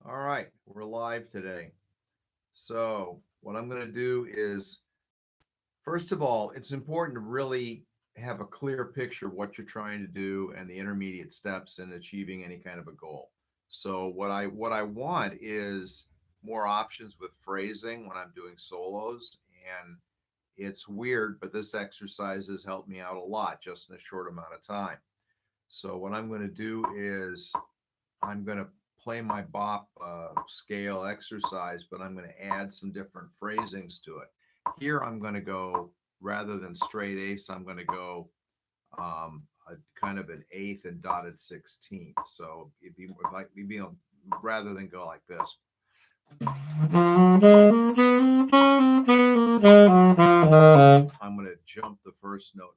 All right, we're live today. So, what I'm going to do is, first of all, it's important to really have a clear picture of what you're trying to do and the intermediate steps in achieving any kind of a goal. So, what I want is more options with phrasing when I'm doing solos, and it's weird, but this exercise has helped me out a lot just in a short amount of time. So, what I'm going to do is I'm going to play my bop scale exercise, but I'm going to add some different phrasings to it. Here, I'm going to go rather than straight eighths, I'm going to go a kind of an eighth and dotted 16th. So if like rather than go like this, I'm going to jump the first note,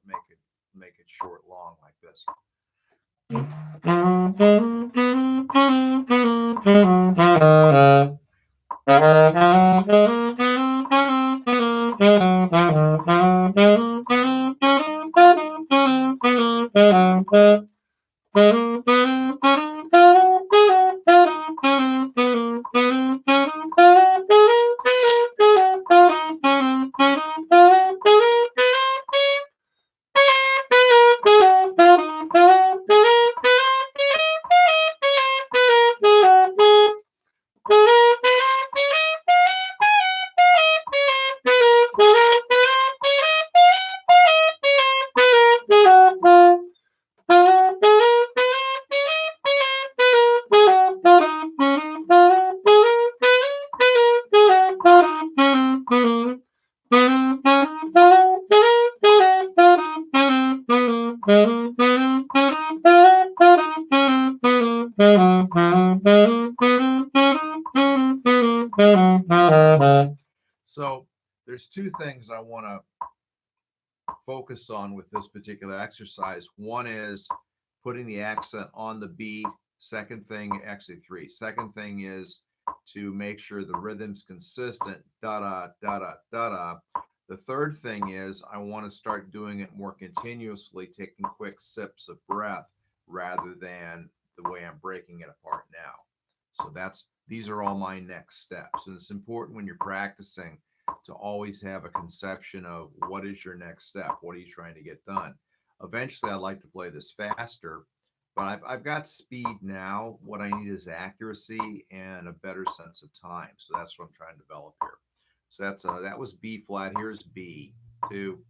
make it short long like this. So there's two things I want to focus on with this particular exercise. One is putting the accent on the beat. Second thing, actually three. Second thing is to make sure the rhythm's consistent. Da da da da da da. The third thing is I want to start doing it more continuously, taking quick sips of breath rather than the way I'm breaking it apart now. So these are all my next steps. And it's important when you're practicing to always have a conception of what is your next step? What are you trying to get done? Eventually, I'd like to play this faster, but I've got speed now. What I need is accuracy and a better sense of time. So that's what I'm trying to develop here. So that was B flat. Here's B two.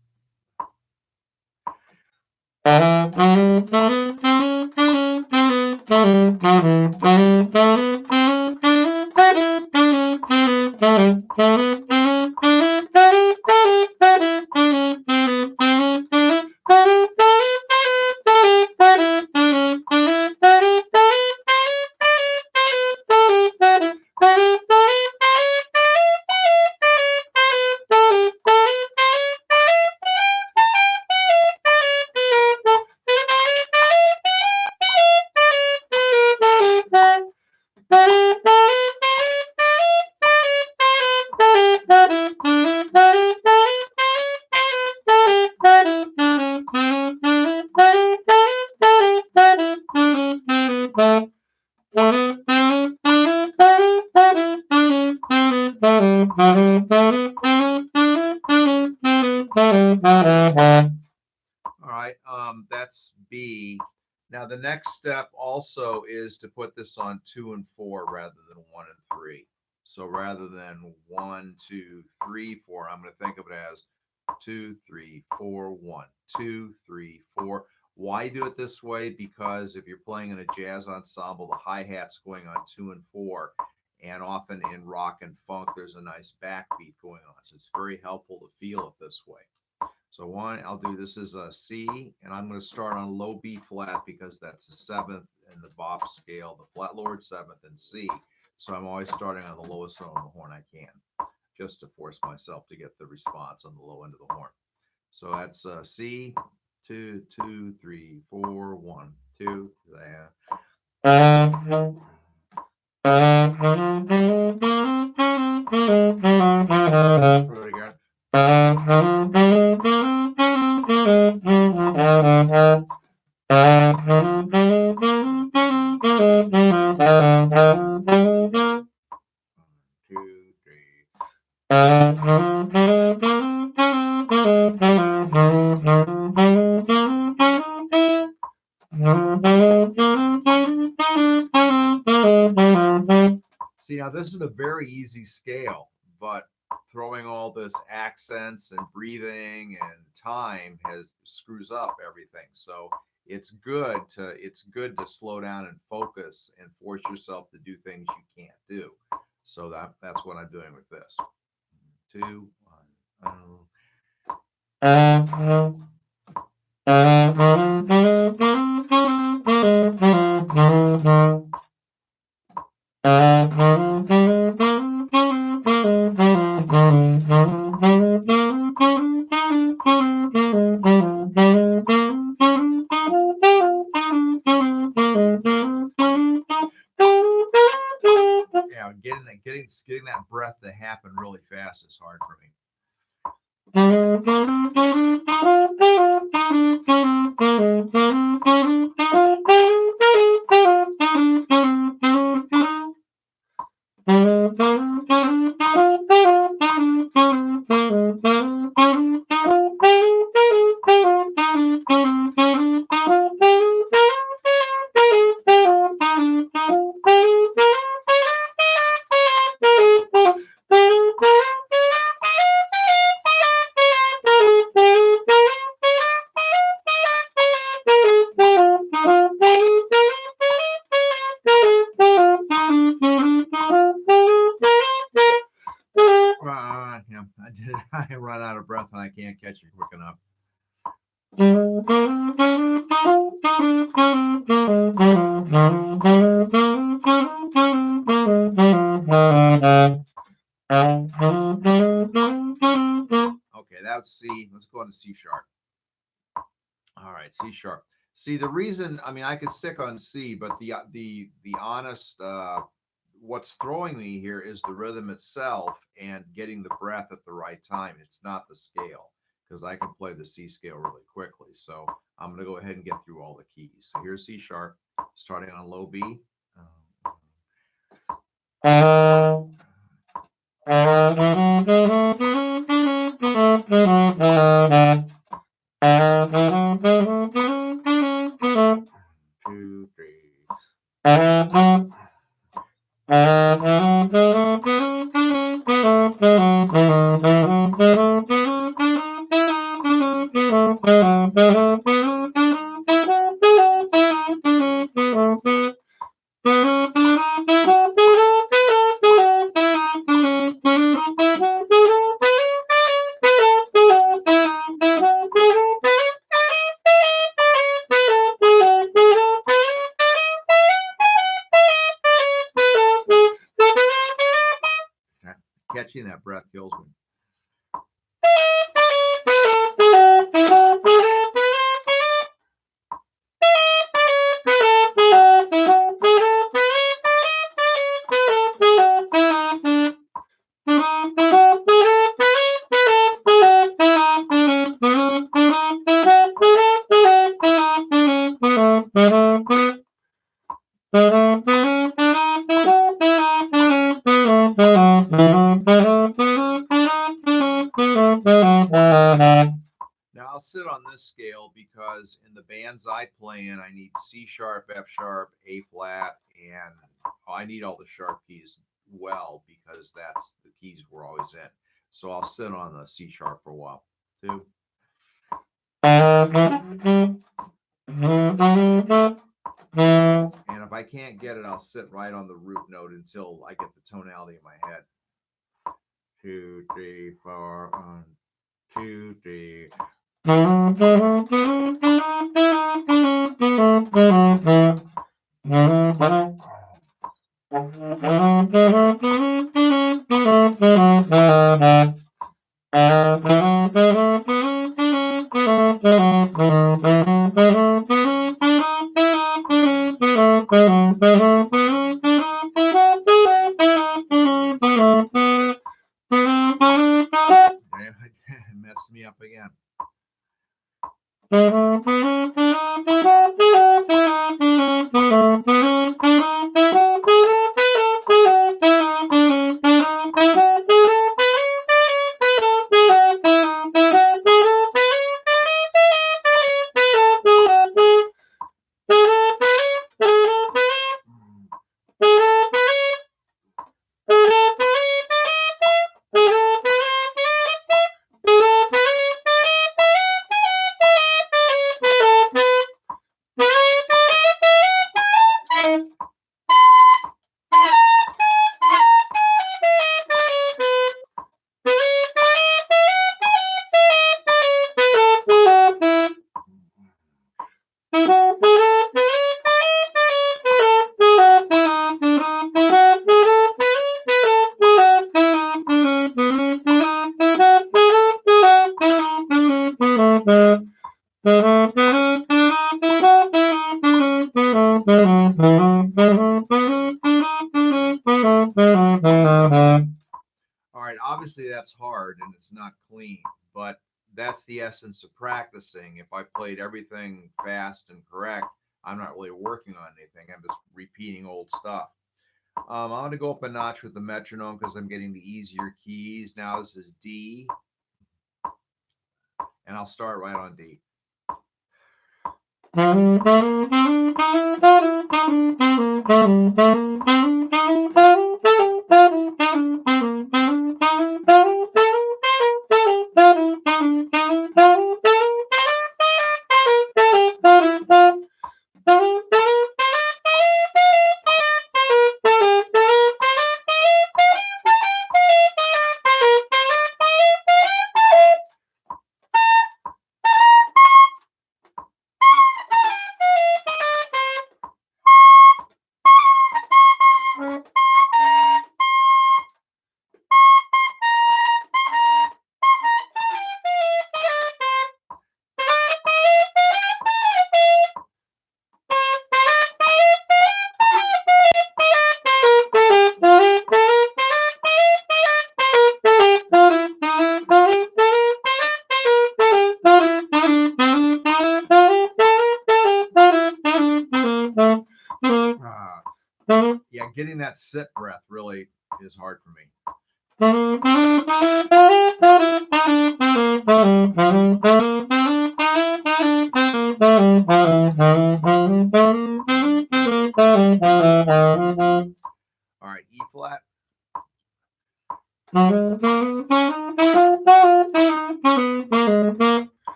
All right, that's B. Now the next step also is to put this on 2 and 4 rather than 1 and 3. So rather than 1, 2, 3, 4, I'm going to think of it as 2, 3, 4, 1, 2, 3, 4. Why do it this way? Because if you're playing in a jazz ensemble, the hi-hat's going on 2 and 4, and often in rock and funk, there's a nice backbeat going on. So it's very helpful to feel it this way. So one, I'll do this as a C, and I'm going to start on low B flat because that's the seventh in the bop scale, the flat lowered seventh in C. So I'm always starting on the lowest note on the horn I can, just to force myself to get the response on the low end of the horn. So that's C, 2, 2, 3, 4, 1, 2, there. Do it again. See, now this is a very easy scale, but throwing all this accents and breathing and time has screws up everything. So it's good to slow down and focus and force yourself to do things you can't do. So that's what I'm doing with this. 2, 1, oh. Yeah, getting that breath to happen really fast is hard for me. Yeah, I did. I run out of breath and I can't catch it quick enough. Okay, that's C. Let's go on to C sharp. All right, C sharp. See, the reason, I mean, I could stick on C, but the honest what's throwing me here is the rhythm itself and getting the breath at the right time. It's not the scale, because I can play the C scale really quickly. So I'm going to go ahead and get through all the keys. So here's C sharp, starting on low B. Two, three. Catching that breath kills me. Now I'll sit on this scale because in the bands I play in, I need C sharp, F sharp, A flat, and I need all the sharp keys well because that's the keys we're always in. So I'll sit on the C sharp for a while too. And if I can't get it, I'll sit right on the root note until I get the tonality in my head. 2, 3, 4, 1, 2, 3. Messed me up again. that's hard and it's not clean. But that's the essence of practicing. If I played everything fast and correct, I'm not really working on anything. I'm just repeating old stuff. I'm going to go up a notch with the metronome because I'm getting the easier keys. Now this is D, and I'll start right on D. Yeah, getting that sit breath really is hard for me. All right, E flat.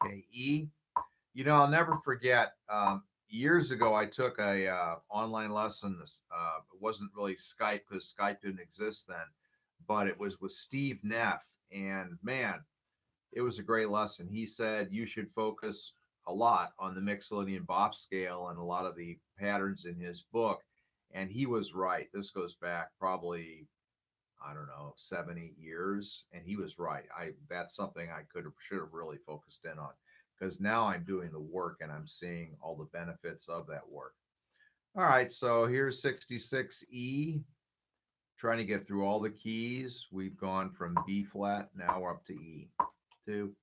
Okay, E. You know, I'll never forget. Years ago, I took a online lesson. It wasn't really Skype because Skype didn't exist then, but it was with Steve Neff, and man, it was a great lesson. He said you should focus a lot on the Mixolydian bop scale and a lot of the patterns in his book, and he was right. This goes back probably, I don't know, 7, 8 years, and he was right. That's something I should have really focused in on because now I'm doing the work and I'm seeing all the benefits of that work. All right, so here's 66E. Trying to get through all the keys. We've gone from B flat, now we're up to E. 2.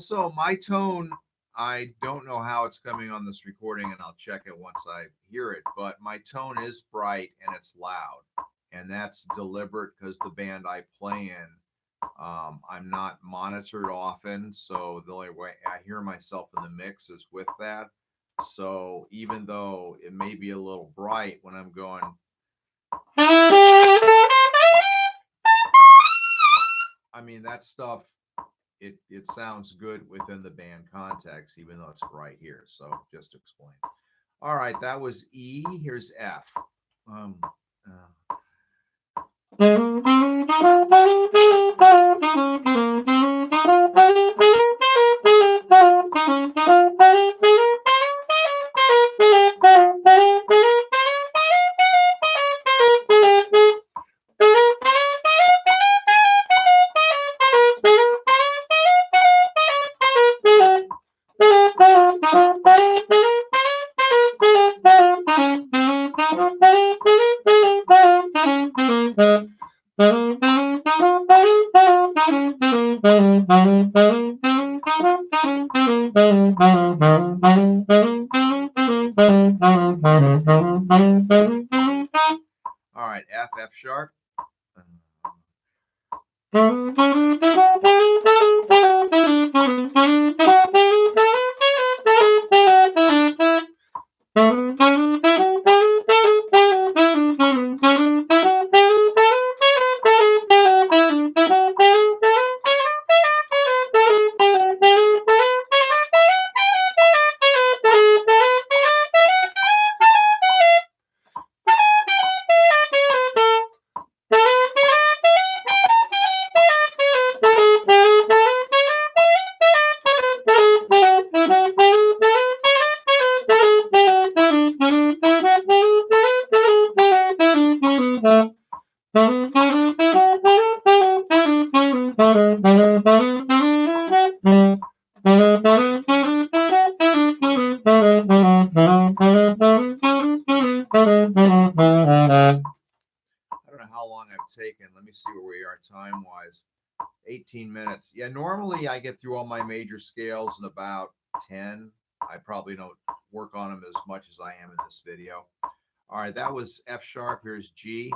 Also, my tone, I don't know how it's coming on this recording, and I'll check it once I hear it, but my tone is bright and it's loud. And that's deliberate because the band I play in, I'm not monitored often. So the only way I hear myself in the mix is with that. So even though it may be a little bright when I'm going, I mean, that stuff, it sounds good within the band context, even though it's right here. So just to explain. All right, that was E. Here's F. Um, uh, all right, F sharp. Taken. Let me see where we are time wise. 18 minutes. Yeah, normally I get through all my major scales in about 10. I probably don't work on them as much as I am in this video. All right, that was F sharp. Here's G.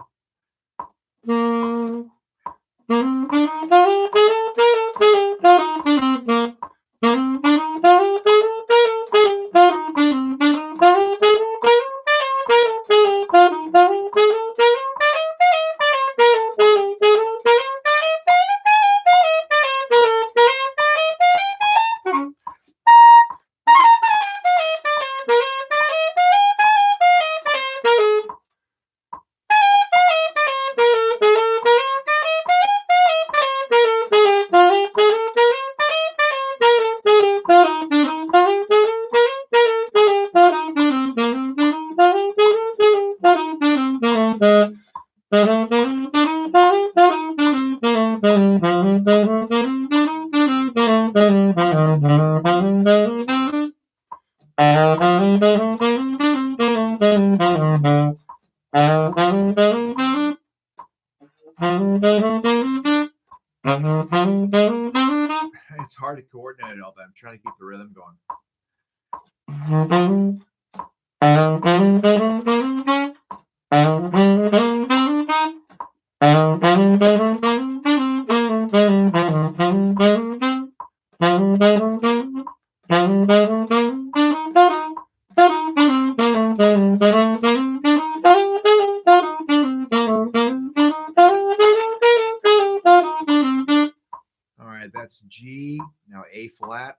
It's hard to coordinate all that. I'm trying to keep the rhythm going. All right, that's G. Now A flat.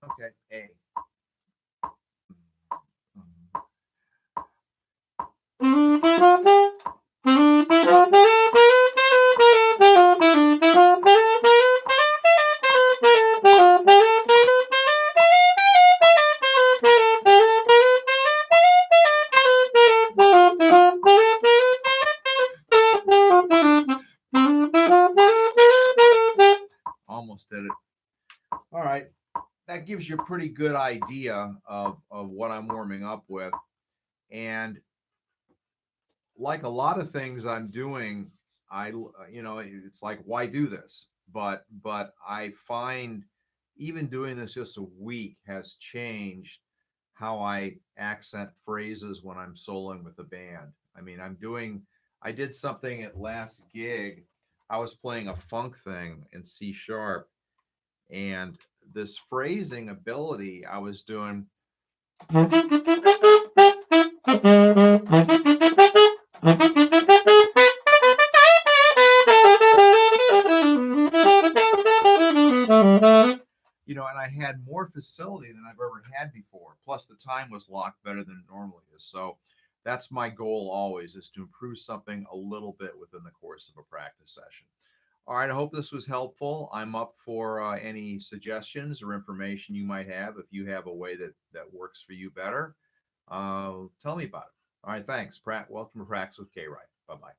Okay, A. Almost did it. All right. That gives you a pretty good idea of what I'm warming up with. And like a lot of things I'm doing, it's like, why do this? But I find even doing this just a week has changed how I accent phrases when I'm soloing with the band. I mean, I did something at last gig. I was playing a funk thing in C sharp, and this phrasing ability I was doing. And I had more facility than I've ever had before. Plus, the time was locked better than it normally is. So, that's my goal always, is to improve something a little bit within the course of a practice session. All right, I hope this was helpful. I'm up for any suggestions or information you might have. If you have a way that works for you better, tell me about it. All right, thanks, Pratt. Welcome to Practice with K. Wright. Bye bye.